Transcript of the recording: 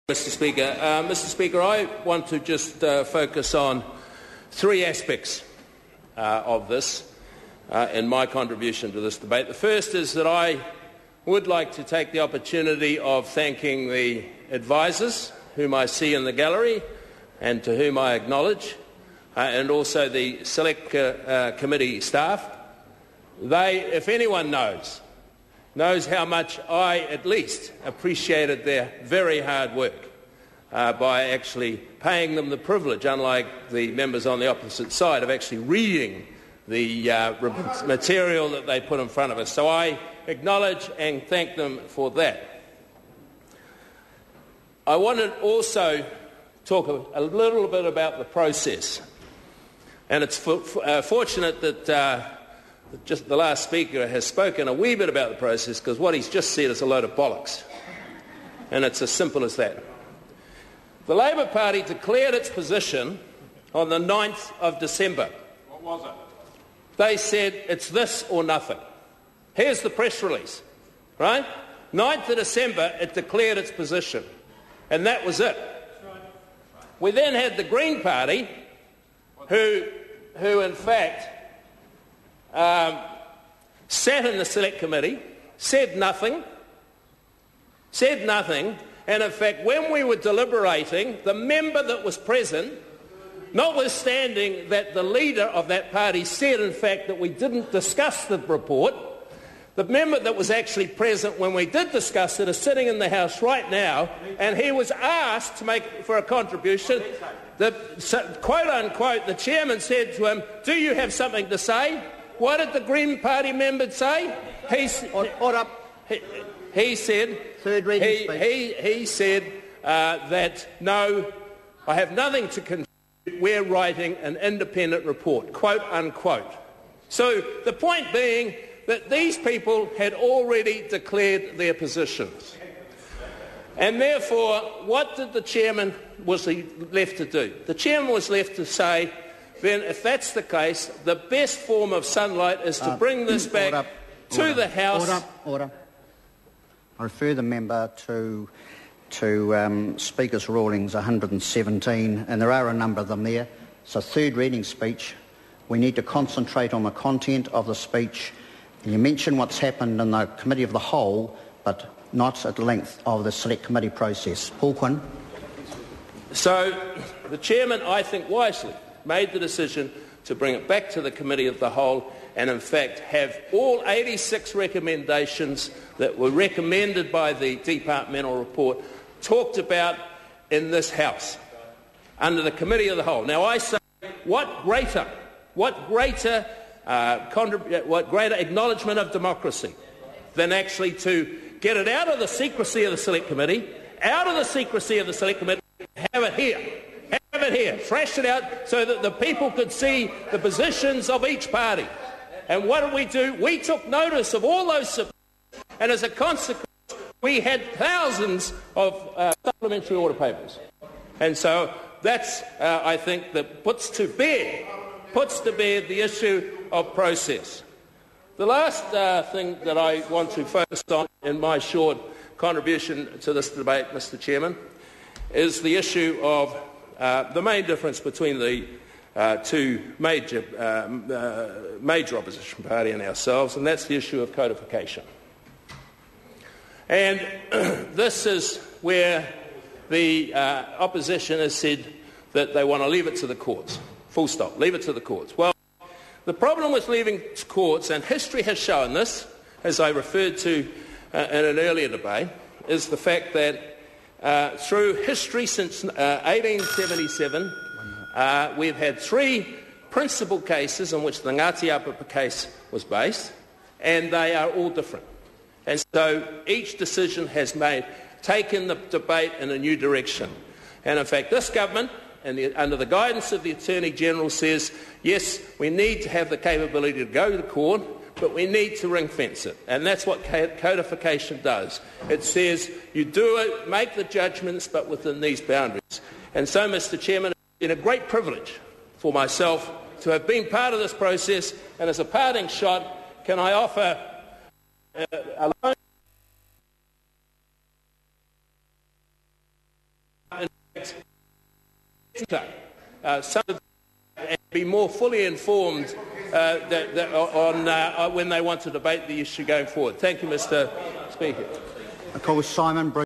Mr. Speaker. Mr. Speaker, I want to just focus on three aspects of this in my contribution to this debate. The first is that I would like to take the opportunity of thanking the advisers whom I see in the gallery and to whom I acknowledge, and also the Select Committee staff. They, if anyone knows how much I, at least, appreciated their very hard work by actually paying them the privilege, unlike the members on the opposite side, of actually reading the material that they put in front of us. So I acknowledge and thank them for that. I want to also talk a little bit about the process. And it's fortunate that just the last speaker has spoken a wee bit about the process, because what he's just said is a load of bollocks. And it's as simple as that. The Labor Party declared its position on the 9th of December. What was it? They said it's this or nothing. Here's the press release, right? 9th of December, it declared its position. And that was it. We then had the Green Party, who in fact sat in the Select Committee, said nothing, and in fact when we were deliberating, the member that was present, notwithstanding that the leader of that party said in fact that we didn't discuss the report, the member that was actually present when we did discuss it is sitting in the House right now, and he was asked to make for a contribution. Quote unquote, the chairman said to him, "Do you have something to say?" What did the Green Party member say? He said, Third reading speech. He said that, no, I have nothing to contribute, we're writing an independent report, quote unquote. So the point being that these people had already declared their positions. And therefore, what did the chairman was left to do? The chairman was left to say, then if that's the case, the best form of sunlight is to bring this back to the House. Order. I refer the member to Speaker's Rulings 117, and there are a number of them there. It's a third reading speech. We need to concentrate on the content of the speech. And you mention what's happened in the Committee of the Whole, but not at length of the Select Committee process. Paul Quinn. So the chairman, I think wisely, made the decision to bring it back to the Committee of the Whole and in fact have all 86 recommendations that were recommended by the departmental report talked about in this House under the Committee of the Whole. Now I say, what greater acknowledgement of democracy than actually to get it out of the secrecy of the Select Committee, have it here, thrash it out so that the people could see the positions of each party. And what did we do? We took notice of all those submissions, and as a consequence, we had thousands of supplementary order papers. And so that's, I think, that puts to bear the issue of process. The last thing that I want to focus on in my short contribution to this debate, Mr. Chairman, is the issue of the main difference between the two major opposition party and ourselves, and that's the issue of codification. And this is where the opposition has said that they want to leave it to the courts. Full stop. Leave it to the courts. Well, the problem with leaving it to courts, and history has shown this, as I referred to in an earlier debate, is the fact that through history since 1877, we've had three principal cases in which the Ngāti Apapa case was based, and they are all different. And so each decision has taken the debate in a new direction. And in fact, this government, under the guidance of the Attorney-General, says, yes, we need to have the capability to go to court, but we need to ring-fence it. And that's what codification does. It says you do it, make the judgments, but within these boundaries. And so, Mr. Chairman, it's been a great privilege for myself to have been part of this process, and as a parting shot, can I offer a some of and be more fully informed on when they want to debate the issue going forward. Thank you, Mr. Speaker. I call Simon Bruce.